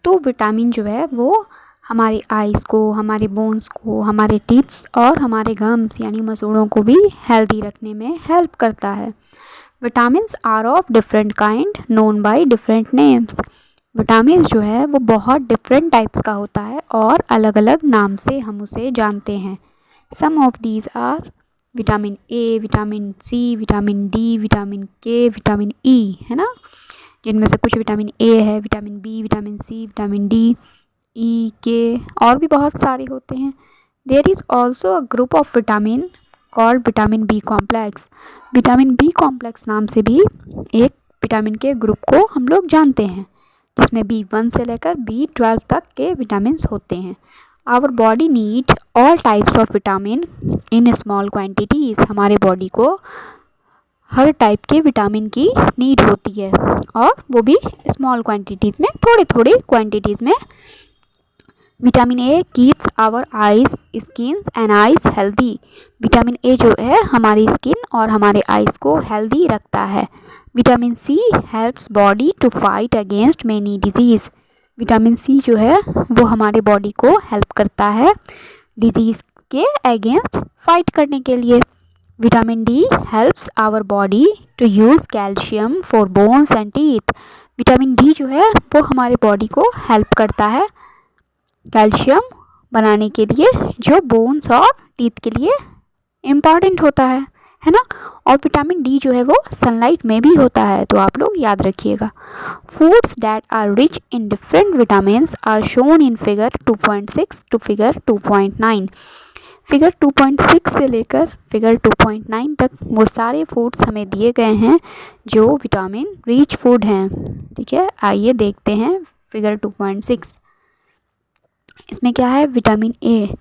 तो विटामिन जो है वो हमारे आइज़ को, हमारे बोन्स को, हमारे टीथ्स और हमारे गम्स यानी मसूड़ों को भी हेल्दी रखने में हेल्प करता है। Vitamins are of different kind known by different names. Vitamins जो है वो बहुत डिफरेंट टाइप्स का होता है और अलग अलग नाम से हम उसे जानते हैं। Some of these are vitamin A, vitamin C, vitamin D, vitamin K, vitamin E, है ना, जिनमें से कुछ विटामिन ए है, vitamin B, vitamin C, vitamin D, E, K और भी बहुत सारे होते हैं। There is also a group of vitamin called vitamin B complex. Vitamin B complex नाम से भी एक विटामिन के ग्रुप को हम लोग जानते हैं, जिसमें B1 से लेकर B12 तक के विटामिन होते हैं। Our body need all types of vitamin in small quantities. हमारे बॉडी को हर टाइप के विटामिन की नीड होती है और वो भी स्मॉल क्वान्टिटीज़ में, थोड़े थोड़े क्वान्टिटीज़ में। Vitamin A keeps our eyes, skin and eyes healthy. Vitamin A जो है हमारी स्किन और हमारे आइज़ को हेल्दी रखता है। Vitamin C helps body to fight against many disease. Vitamin C जो है वो हमारे बॉडी को हेल्प करता है डिजीज़ के अगेंस्ट फाइट करने के लिए। Vitamin D helps our body to use calcium for bones and teeth. Vitamin D जो है वो हमारे बॉडी को हेल्प करता है कैल्शियम बनाने के लिए, जो बोन्स और टीथ के लिए इम्पॉर्टेंट होता है ना। और विटामिन डी जो है वो सनलाइट में भी होता है, तो आप लोग याद रखिएगा। Foods that are rich in different vitamins are shown in figure 2.6 to figure 2.9। Figure 2.6 से लेकर फिगर 2.9 तक वो सारे फूड्स हमें दिए गए हैं जो विटामिन रिच फूड हैं। ठीक है, आइए देखते हैं फिगर 2.6। इसमें क्या है, विटामिन ए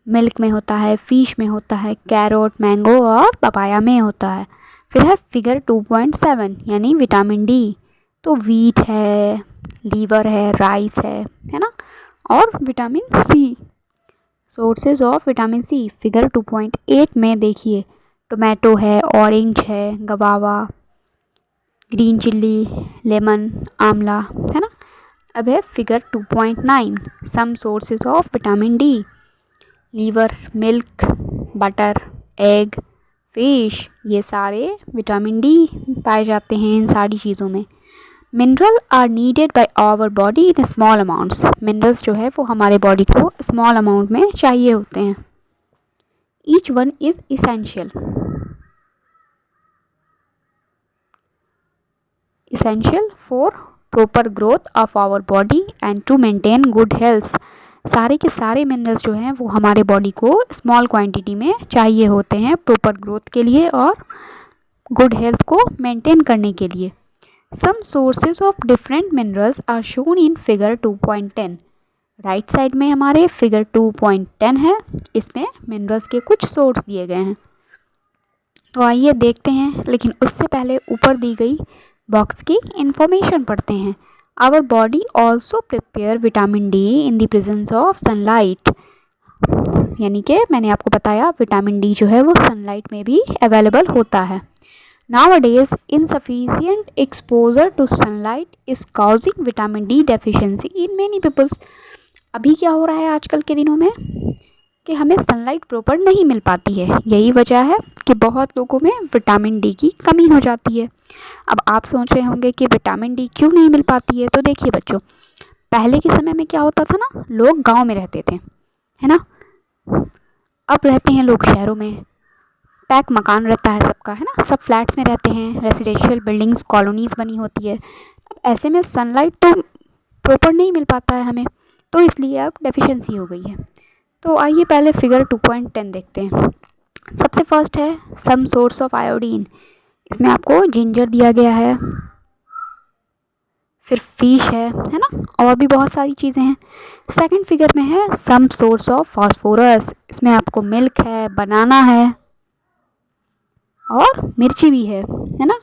मिल्क में होता है, फिश में होता है, कैरोट, मैंगो और पपाया में होता है। फिर है फिगर 2.7 यानी विटामिन डी, तो वीट है, लीवर है, राइस है ना। और vitamin C, sources of vitamin C figure 2.8 में देखिए, टोमेटो है, ऑरेंज है, गवावा, ग्रीन चिल्ली, लेमन, आंवला, है ना। अब है figure 2.9 some sources of vitamin D, liver, milk, butter, egg, fish, ये सारे विटामिन डी पाए जाते हैं इन सारी चीज़ों में। Mineral are needed by our body in small amounts. Minerals जो है वो हमारे बॉडी को स्मॉल अमाउंट में चाहिए होते हैं। Each one is essential for proper growth of our body and to maintain good health. सारे के सारे मिनरल्स जो हैं वो हमारे बॉडी को स्मॉल क्वांटिटी में चाहिए होते हैं प्रॉपर ग्रोथ के लिए और गुड हेल्थ को मेंटेन करने के लिए। Some sources of different minerals are shown in figure 2.10। Right side में हमारे फिगर 2.10 है, इसमें मिनरल्स के कुछ सोर्स दिए गए हैं। तो आइए देखते हैं, लेकिन उससे पहले ऊपर दी गई बॉक्स की इंफॉर्मेशन पढ़ते हैं। Our body also prepare vitamin D in the presence of sunlight. यानी कि मैंने आपको बताया विटामिन डी जो है वो सनलाइट में भी अवेलेबल होता है। Nowadays, insufficient exposure to sunlight is causing vitamin D deficiency in many peoples। अभी क्या हो रहा है आजकल के दिनों में कि हमें सनलाइट प्रॉपर नहीं मिल पाती है। यही वजह है कि बहुत लोगों में विटामिन डी की कमी हो जाती है। अब आप सोच रहे होंगे कि विटामिन डी क्यों नहीं मिल पाती है, तो देखिए बच्चों, पहले के समय में क्या होता था ना, लोग गांव में रहते थे, है ना। अब रहते हैं लोग शहरों में, पैक मकान रहता है सबका, है ना, सब फ्लैट्स में रहते हैं, रेजिडेंशियल बिल्डिंग्स, कॉलोनीज़ बनी होती है। ऐसे में सनलाइट तो प्रॉपर नहीं मिल पाता है हमें, तो इसलिए अब डेफिशिएंसी हो गई है। तो आइए पहले फिगर 2.10 देखते हैं। सबसे फर्स्ट है सम सोर्स ऑफ आयोडीन। इसमें आपको जिंजर दिया गया है, फिर फिश है ना, और भी बहुत सारी चीज़ें हैं। सेकंड फिगर में है सम सोर्स ऑफ फास्फोरस। इसमें आपको मिल्क है, बनाना है और मिर्ची भी है ना।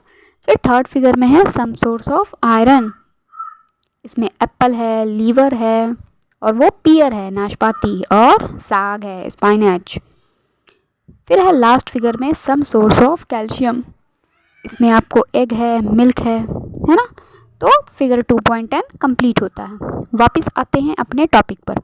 फिर थर्ड फिगर में है सम सोर्स ऑफ आयरन। इसमें एप्पल है, लीवर है और वो पियर है, नाशपाती, और साग है, स्पाइनच। फिर है लास्ट फिगर में सम सोर्स ऑफ कैल्शियम। इसमें आपको एग है, मिल्क है ना। तो फिगर 2.10 कंप्लीट होता है। वापस आते हैं अपने टॉपिक पर।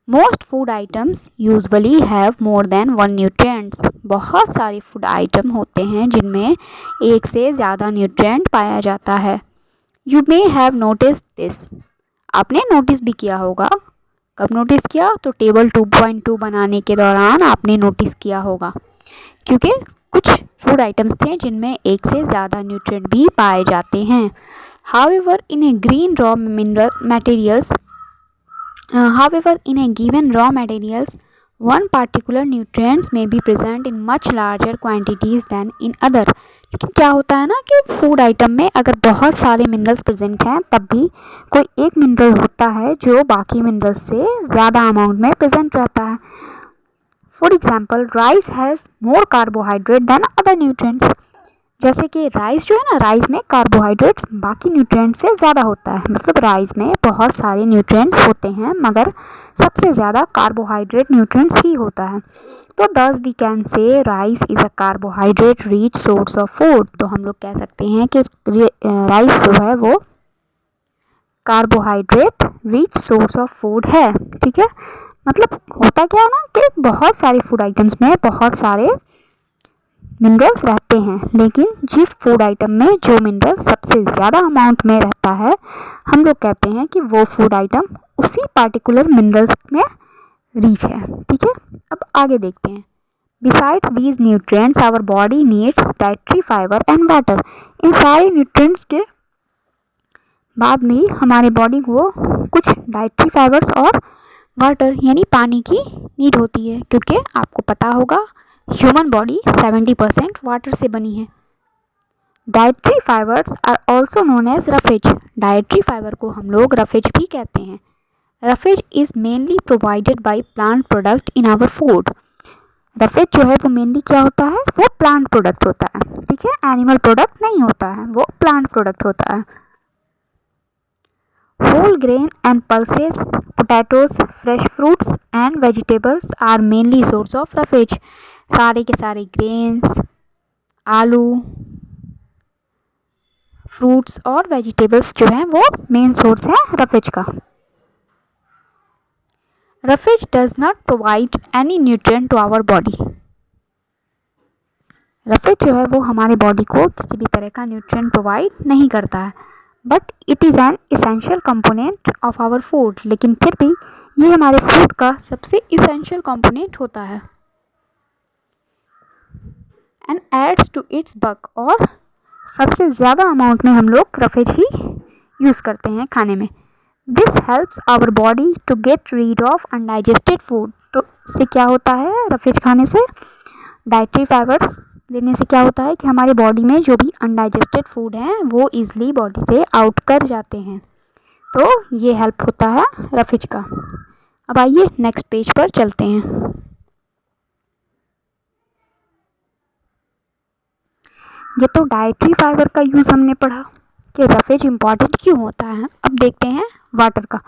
Most food items usually have more than one nutrients. बहुत सारे फूड आइटम होते हैं जिनमें एक से ज़्यादा न्यूट्रिएंट पाया जाता है। You may have notice this. आपने नोटिस भी किया होगा। कब नोटिस किया? तो टेबल 2.2 बनाने के दौरान आपने नोटिस किया होगा, क्योंकि कुछ फूड आइटम्स थे जिनमें एक से ज़्यादा न्यूट्रिएंट भी पाए जाते हैं। However, in a given raw materials, one particular nutrients may be present in much larger quantities than in other. लेकिन क्या होता है ना कि फूड आइटम में अगर बहुत सारे मिनरल्स प्रेजेंट हैं तब भी कोई एक मिनरल होता है जो बाकी मिनरल्स से ज़्यादा अमाउंट में प्रेजेंट रहता है। For example, rice has more carbohydrate than other nutrients. जैसे कि राइस जो है ना, राइस में कार्बोहाइड्रेट्स बाकी न्यूट्रिएंट्स से ज़्यादा होता है। मतलब राइस में बहुत सारे न्यूट्रिएंट्स होते हैं मगर सबसे ज़्यादा कार्बोहाइड्रेट न्यूट्रिएंट्स ही होता है। तो thus we can say rice is a carbohydrate rich source of food. तो हम लोग कह सकते हैं कि राइस जो है वो carbohydrate rich source of food है। ठीक है, मतलब होता क्या है ना कि बहुत सारे फूड आइटम्स में बहुत सारे मिनरल्स रहते हैं, लेकिन जिस फूड आइटम में जो मिनरल सबसे ज़्यादा अमाउंट में रहता है हम लोग कहते हैं कि वो फूड आइटम उसी पार्टिकुलर मिनरल्स में रिच है। ठीक है, अब आगे देखते हैं। Besides these nutrients our body needs dietary fibre and water. इन सारे न्यूट्रिएंट्स के बाद में हमारे बॉडी को कुछ डाइटरी फाइबर्स और वाटर यानी पानी की नीड होती है, क्योंकि आपको पता होगा ह्यूमन बॉडी 70% वाटर से बनी है। Dietary fibres are also known as roughage. Dietary fibre को हम लोग रफेज भी कहते हैं। Roughage is mainly provided by plant product in our food. Roughage जो है वो मेनली क्या होता है? वो प्लांट प्रोडक्ट होता है। ठीक है, एनिमल प्रोडक्ट नहीं होता है, वो प्लांट प्रोडक्ट होता है। Whole grain and pulses, potatoes, fresh fruits and vegetables are mainly source of roughage. सारे के सारे ग्रेन्स, आलू, फ्रूट्स और वेजिटेबल्स जो हैं वो मेन सोर्स है रफेज का। Roughage does not provide any nutrient to our body. Roughage जो है वो हमारे बॉडी को किसी भी तरह का न्यूट्रिएंट प्रोवाइड नहीं करता है, but it is an essential component of our food. लेकिन फिर भी ये हमारे फूड का सबसे इसेंशियल कंपोनेंट होता है। And adds to its bulk, और सबसे ज़्यादा अमाउंट में हम लोग रफेज ही यूज़ करते हैं खाने में। This helps our body to get rid of undigested food. तो इससे क्या होता है? रफेज खाने से, डाइटरी फाइबर्स लेने से क्या होता है कि हमारी बॉडी में जो भी अनडाइजेस्टेड फूड हैं वो ईजिली बॉडी से आउट कर जाते हैं। तो ये हेल्प होता है रफेज का। अब आइए नेक्स्ट पेज पर चलते हैं। ये तो डाइटरी फाइबर का यूज़ हमने पढ़ा कि रफेज इम्पॉर्टेंट क्यों होता है। अब देखते हैं वाटर का।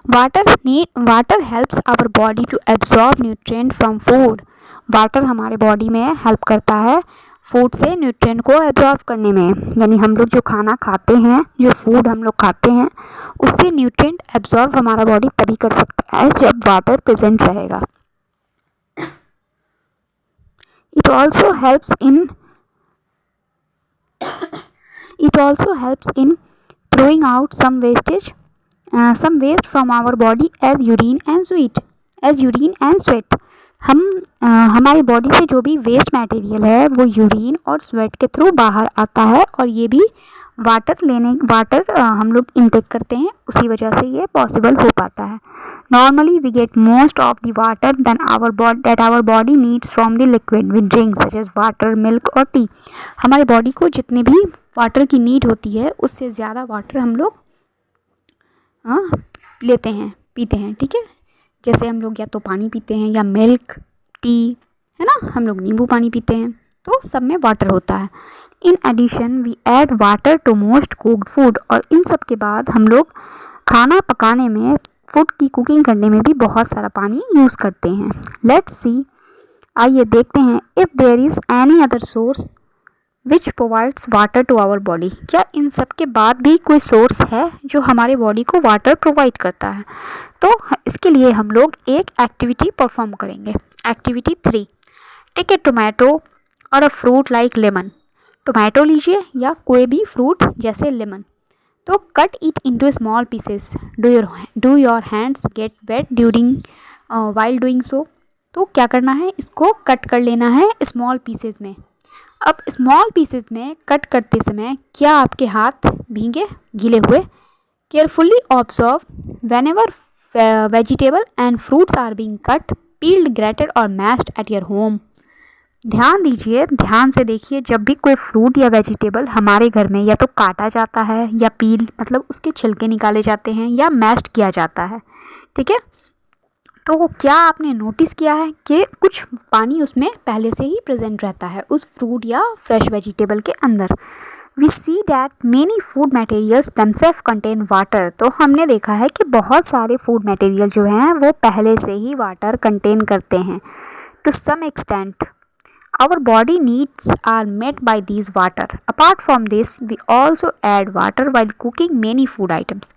Water helps our body to absorb nutrient from food. Water हमारे बॉडी में हेल्प करता है फूड से न्यूट्रिएंट को एब्जॉर्ब करने में। यानी हम लोग जो खाना खाते हैं, जो फूड हम लोग खाते हैं, उससे न्यूट्रिएंट एब्जॉर्ब हमारा बॉडी तभी कर सकता है जब वाटर प्रेजेंट रहेगा। It also helps in throwing out some waste from our body as urine and sweat. हमारी बॉडी से जो भी वेस्ट मटेरियल है वो यूरिन और स्वेट के थ्रू बाहर आता है, और ये भी वाटर हम लोग इनटेक करते हैं, उसी वजह से ये पॉसिबल हो पाता है। Normally we get most of the water that our body needs from the liquid we drink such as water, milk और टी। हमारी बॉडी को जितने भी वाटर की नीड होती है उससे ज़्यादा वाटर हम लोग लेते हैं, पीते हैं। ठीक है, जैसे हम लोग या तो पानी पीते हैं या मिल्क, टी, है ना, हम लोग नींबू पानी पीते हैं, तो सब में वाटर होता है। In addition we add water to most cooked food. और इन सब के बाद हम लोग खाना पकाने में, फूड की कुकिंग करने में भी बहुत सारा पानी यूज़ करते हैं। लेट्स सी, आइए देखते हैं, if there is any other source which provides water to our body. क्या इन सब के बाद भी कोई सोर्स है जो हमारे बॉडी को वाटर प्रोवाइड करता है? तो इसके लिए हम लोग एक एक्टिविटी परफॉर्म करेंगे। एक्टिविटी 3, टेक ए टोमेटो और a fruit like lemon. Tomato लीजिए या कोई भी फ्रूट जैसे लेमन, तो cut it into small pieces. Do your hands get wet during while doing so. तो क्या करना है, इसको कट कर लेना है स्मॉल पीसेस में। अब स्मॉल पीसेस में कट करते समय क्या आपके हाथ भीगे, गीले हुए? Carefully observe whenever vegetable and fruits are being cut, peeled, grated और मैश्ड एट योर होम। ध्यान दीजिए, ध्यान से देखिए, जब भी कोई फ्रूट या वेजिटेबल हमारे घर में या तो काटा जाता है या पील मतलब उसके छिलके निकाले जाते हैं या मैश्ड किया जाता है, ठीक है, तो क्या आपने नोटिस किया है कि कुछ पानी उसमें पहले से ही प्रेजेंट रहता है उस फ्रूट या फ्रेश वेजिटेबल के अंदर। We see that many food materials themselves contain water. तो हमने देखा है कि बहुत सारे फूड मटेरियल जो हैं वो पहले से ही वाटर कंटेन करते हैं। To some extent our body needs are met by these water. Apart from this, we also add water while cooking many food items.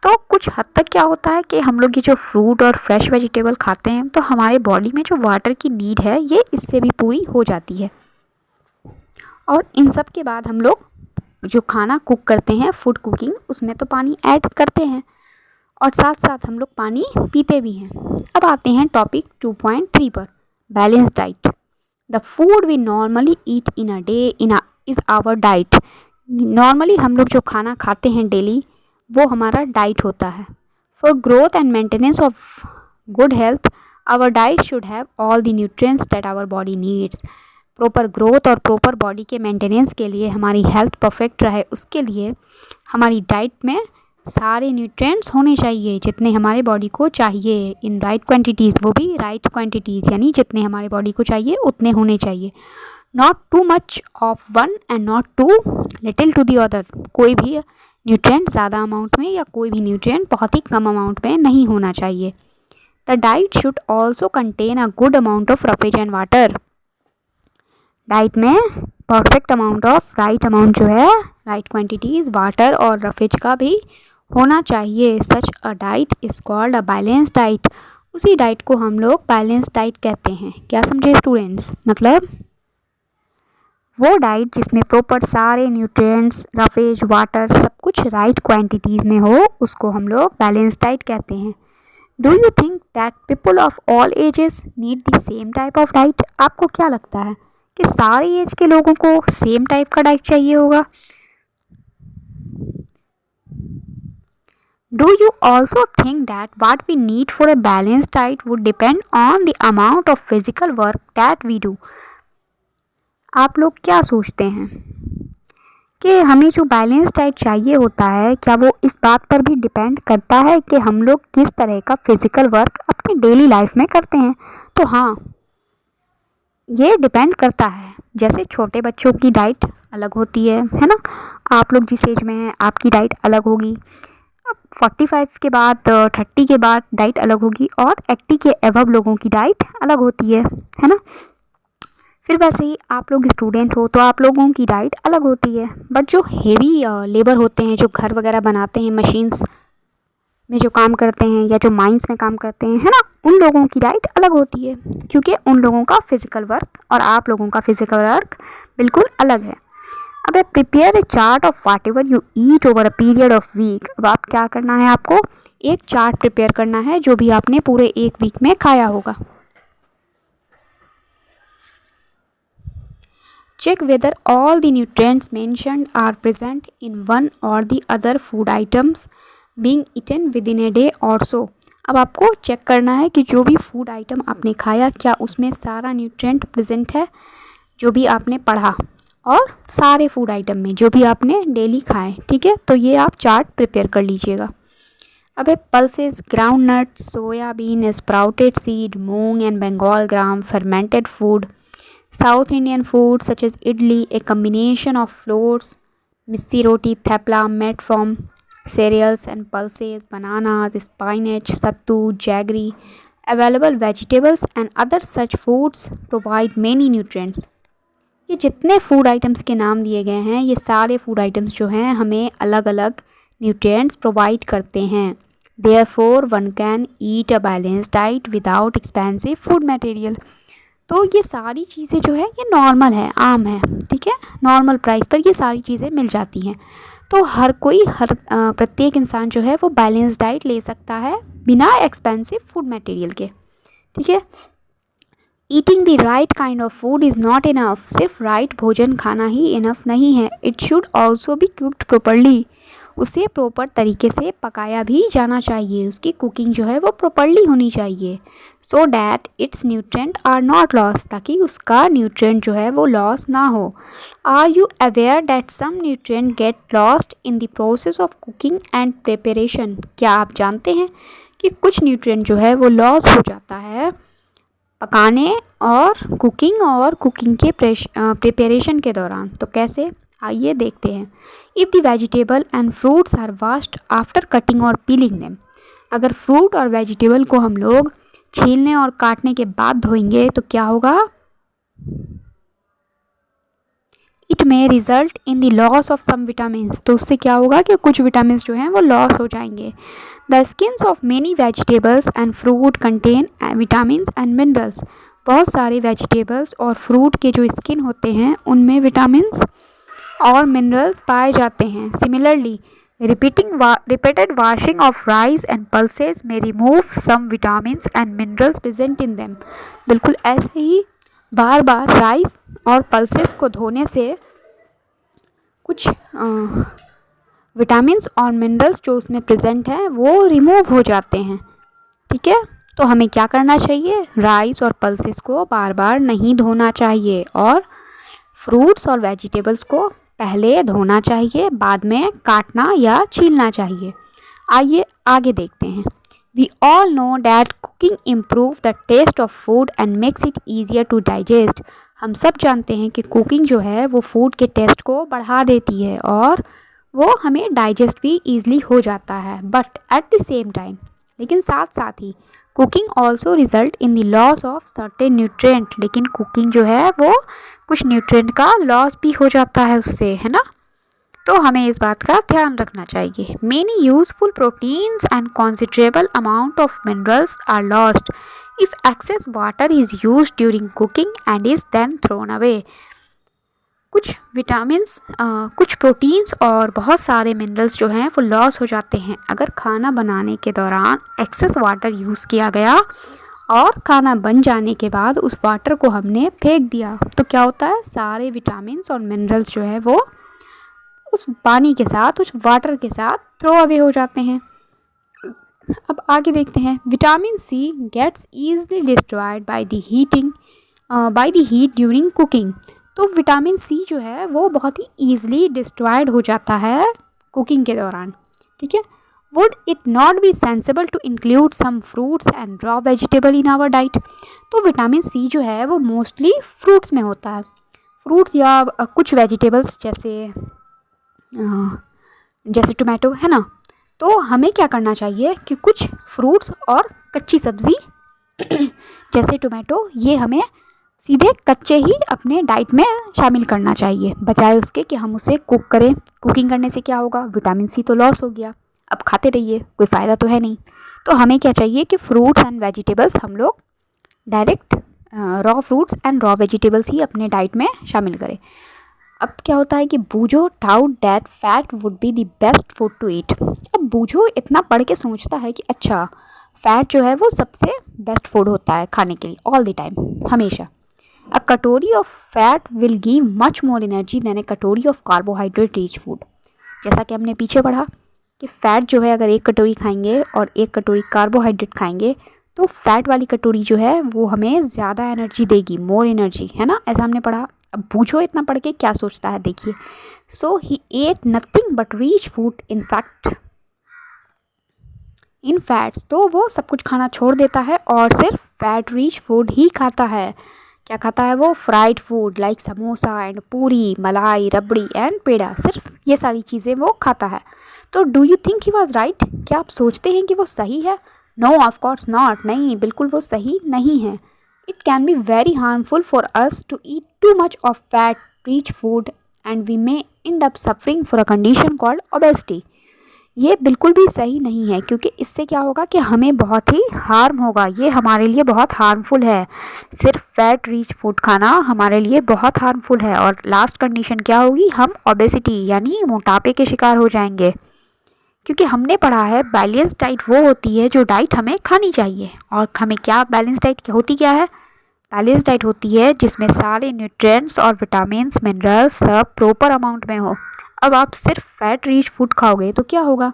तो कुछ हद तक क्या होता है कि हम लोग ये जो फ्रूट और फ्रेश वेजिटेबल खाते हैं तो हमारे बॉडी में जो वाटर की नीड है ये इससे भी पूरी हो जाती है। और इन सब के बाद हम लोग जो खाना कुक करते हैं, फूड कुकिंग, उसमें तो पानी ऐड करते हैं और साथ साथ हम लोग पानी पीते भी हैं। अब आते हैं टॉपिक 2.3 पर, balance diet. The food we normally eat in a day is our diet. Normally हम लोग जो खाना खाते हैं डेली वो हमारा डाइट होता है। For growth and maintenance of good health our diet should have all the nutrients that our body needs. Proper growth और प्रॉपर बॉडी के मेंटेनेंस के लिए, हमारी हेल्थ परफेक्ट रहे उसके लिए हमारी डाइट में सारे न्यूट्रिएंट्स होने चाहिए जितने हमारे बॉडी को चाहिए, इन राइट क्वांटिटीज़, वो भी राइट क्वांटिटीज़, यानी जितने हमारे बॉडी को चाहिए उतने होने चाहिए। Not too much of one and not too little to the other. कोई भी न्यूट्रिएंट ज़्यादा अमाउंट में या कोई भी न्यूट्रिएंट बहुत ही कम अमाउंट में नहीं होना चाहिए। The diet should also contain a good amount of roughage and water. Diet में perfect amount of, right amount जो है, राइट क्वांटिटीज़ वाटर और रफेज का भी होना चाहिए। Such a diet is called a balance diet. उसी डाइट को हम लोग बैलेंस डाइट कहते हैं। क्या समझे स्टूडेंट्स? मतलब वो डाइट जिसमें प्रॉपर सारे न्यूट्रिएंट्स, रफेज, वाटर सब कुछ राइट क्वांटिटीज़ में हो, उसको हम लोग बैलेंस डाइट कहते हैं। Do you think that people of all ages need the same type of diet? आपको क्या लगता है कि सारे एज के लोगों को सेम टाइप का डाइट चाहिए होगा? Do you also think that what we need for a balanced diet would depend on the amount of physical work that we do? आप लोग क्या सोचते हैं कि हमें जो बैलेंस डाइट चाहिए होता है, क्या वो इस बात पर भी डिपेंड करता है कि हम लोग किस तरह का फिज़िकल वर्क अपनी डेली लाइफ में करते हैं? तो हाँ, ये डिपेंड करता है। जैसे छोटे बच्चों की डाइट अलग होती है ना? आप लोग जिस एज में हैं आपकी डाइट अलग होगी। 45 के बाद, 30 के बाद डाइट अलग होगी और 80 के एबव लोगों की डाइट अलग होती है ना? फिर वैसे ही आप लोग स्टूडेंट हो तो आप लोगों की डाइट अलग होती है। बट जो हेवी लेबर होते हैं, जो घर वगैरह बनाते हैं, मशीन्स में जो काम करते हैं या जो माइंस में काम करते हैं, है ना, उन लोगों की डाइट अलग होती है क्योंकि उन लोगों का फिज़िकल वर्क और आप लोगों का फिज़िकल वर्क बिल्कुल अलग है। अब prepare a chart of whatever you eat over a period of week. अब आप क्या करना है, आपको एक चार्ट प्रिपेयर करना है जो भी आपने पूरे एक वीक में खाया होगा। Check whether all the nutrients mentioned are present in one और the other food items being eaten with in a day और सो। अब आपको चेक करना है कि जो भी फूड आइटम आपने खाया क्या उसमें सारा न्यूट्रिएंट प्रेजेंट है जो भी आपने पढ़ा, और सारे फूड आइटम में जो भी आपने डेली खाए, ठीक है। तो ये आप चार्ट प्रिपेयर कर लीजिएगा। अब है pulses, groundnuts, soybean, sprouted seed, moong and Bengal gram, fermented food, South Indian food such as idli, a combination of flours, missi roti, thepla made from cereals and pulses, bananas, spinach, sattu, jaggery. Available vegetables and other such foods provide many nutrients. ये जितने food items के नाम दिए गए हैं, ये सारे food items जो हैं हमें अलग अलग न्यूट्रिएंट्स प्रोवाइड करते हैं। Therefore one can eat a balance diet without expensive food material. तो ये सारी चीज़ें जो है ये नॉर्मल है, आम है, ठीक है, नॉर्मल प्राइस पर ये सारी चीज़ें मिल जाती हैं। तो हर कोई प्रत्येक इंसान जो है वो बैलेंस डाइट ले सकता है बिना एक्सपेंसिव फूड मटेरियल के, ठीक है। Eating the right kind of food is not enough. सिर्फ राइट भोजन खाना ही इनफ नहीं है। It should also be cooked properly. उसे प्रॉपर तरीके से पकाया भी जाना चाहिए। उसकी कुकिंग जो है वो प्रॉपरली होनी चाहिए, so that its nutrient are not loss, ताकि उसका न्यूट्रिएंट जो है वो लॉस ना हो। Are you aware that some nutrient get lost in the process of cooking and preparation. क्या आप जानते हैं कि कुछ न्यूट्रिएंट जो है वो लॉस हो जाता है पकाने और कुकिंग के प्रिपरेशन के दौरान। तो कैसे, आइए देखते हैं। If the vegetable and fruits are washed after cutting और पीलिंग देम। अगर फ्रूट और वेजिटेबल को हम लोग छीलने और काटने के बाद धोएंगे तो क्या होगा? It may result in the loss of some vitamins. तो उससे क्या होगा कि कुछ विटामिन्स जो हैं वो लॉस हो जाएंगे। The skins of many vegetables and fruit contain vitamins and minerals. बहुत सारे वेजिटेबल्स और फ्रूट के जो स्किन होते हैं उनमें विटामिन्स और मिनरल्स पाए जाते हैं। Similarly repeated washing of rice and pulses may remove some vitamins and minerals present in them। बिल्कुल ऐसे ही बार बार राइस और पल्सेस को धोने से कुछ विटामिन्स और मिनरल्स जो उसमें प्रेजेंट हैं वो रिमूव हो जाते हैं, ठीक है। तो हमें क्या करना चाहिए? राइस और पल्सेस को बार बार नहीं धोना चाहिए और फ्रूट्स और वेजिटेबल्स को पहले धोना चाहिए, बाद में काटना या छीलना चाहिए। आइए आगे देखते हैं। We all know that cooking improve the taste of food and makes it easier to digest. हम सब जानते हैं कि कुकिंग जो है वो फूड के टेस्ट को बढ़ा देती है और वो हमें डाइजेस्ट भी ईजिली हो जाता है। But at the same time, लेकिन साथ साथ ही, cooking also result in the loss of certain nutrient. लेकिन कुकिंग जो है वो कुछ न्यूट्रिएंट का लॉस भी हो जाता है उससे, है ना। तो हमें इस बात का ध्यान रखना चाहिए। Many useful proteins and considerable amount of minerals are lost if excess water is used during cooking and is then thrown away. कुछ विटामिन्स, कुछ प्रोटीन्स और बहुत सारे मिनरल्स जो हैं वो लॉस हो जाते हैं अगर खाना बनाने के दौरान एक्सेस वाटर यूज़ किया गया और खाना बन जाने के बाद उस वाटर को हमने फेंक दिया। तो क्या होता है? सारे विटामिन्स और मिनरल्स जो है वो उस पानी के साथ, उस वाटर के साथ थ्रो अवे हो जाते हैं। अब आगे देखते हैं। Vitamin C gets easily destroyed by the heat during cooking. तो विटामिन सी जो है वो बहुत ही ईजिली डिस्ट्रॉयड हो जाता है कुकिंग के दौरान, ठीक है। Would it not be sensible to include some fruits and raw vegetable in our diet. तो विटामिन सी जो है वो मोस्टली फ्रूट्स में होता है। फ्रूट्स या कुछ वेजिटेबल्स जैसे टोमेटो, है ना। तो हमें क्या करना चाहिए कि कुछ फ्रूट्स और कच्ची सब्ज़ी जैसे टोमेटो, ये हमें सीधे कच्चे ही अपने डाइट में शामिल करना चाहिए, बजाय उसके कि हम उसे कुक करें। कुकिंग करने से क्या होगा? विटामिन सी तो लॉस हो गया, अब खाते रहिए, कोई फ़ायदा तो है नहीं। तो हमें क्या चाहिए कि फ्रूट्स एंड वेजिटेबल्स हम लोग direct raw fruits and raw vegetables ही अपने डाइट में शामिल करें। अब क्या होता है कि बूझो टाउट that fat would be the best food to eat. अब बूझो इतना पढ़ के सोचता है कि अच्छा, फैट जो है वो सबसे बेस्ट फूड होता है खाने के लिए, ऑल द टाइम, हमेशा। A katori of fat will give much more energy than a katori of carbohydrate rich food. जैसा कि हमने पीछे पढ़ा कि फ़ैट जो है अगर एक कटोरी खाएंगे और एक कटोरी कार्बोहाइड्रेट खाएंगे तो फैट वाली कटोरी जो है वो हमें ज़्यादा एनर्जी देगी, मोर एनर्जी, है ना। ऐसा हमने पढ़ा। अब बूझो इतना पढ़ के क्या सोचता है, देखिए। So he ate nothing but rich food in fats. तो वो सब कुछ खाना छोड़ देता है और सिर्फ फैट रिच फूड ही खाता है। क्या खाता है वो? Fried food like samosa and पूरी, मलाई, रबड़ी एंड पेड़ा, सिर्फ ये सारी चीज़ें वो खाता है। तो do you think he was right? क्या आप सोचते हैं कि वो सही है? No, of course not. नहीं, बिल्कुल वो सही नहीं है। It can be very harmful for us to eat too much of fat rich food and we may end up suffering for a condition called obesity। ये बिल्कुल भी सही नहीं है, क्योंकि इससे क्या होगा कि हमें बहुत ही हार्म होगा, ये हमारे लिए बहुत हार्मफुल है। सिर्फ फैट रिच फूड खाना हमारे लिए बहुत हार्मफुल है और लास्ट कंडीशन क्या होगी, हम ओबेसिटी यानी मोटापे के शिकार हो जाएंगे। क्योंकि हमने पढ़ा है बैलेंस डाइट वो होती है जो डाइट हमें खानी चाहिए, और हमें क्या बैलेंस डाइट होती क्या है, बैलेंस डाइट होती है जिसमें सारे न्यूट्रिएंट्स और विटामिन्स मिनरल्स सब प्रॉपर अमाउंट में हो। अब आप सिर्फ फैट रिच फूड खाओगे तो क्या होगा,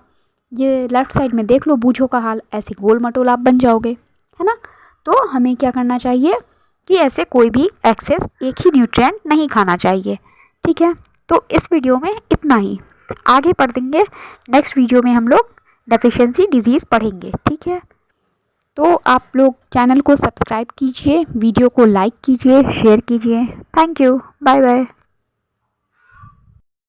ये लेफ्ट साइड में देख लो बूझों का हाल, ऐसे गोल मटोल आप बन जाओगे, है ना। तो हमें क्या करना चाहिए कि ऐसे कोई भी एक्सेस एक ही न्यूट्रिएंट नहीं खाना चाहिए, ठीक है। तो इस वीडियो में इतना ही, आगे पढ़ देंगे नेक्स्ट वीडियो में हम लोग डेफिशिएंसी डिजीज़ पढ़ेंगे, ठीक है। तो आप लोग चैनल को सब्सक्राइब कीजिए, वीडियो को लाइक कीजिए, शेयर कीजिए। Thank you, bye bye.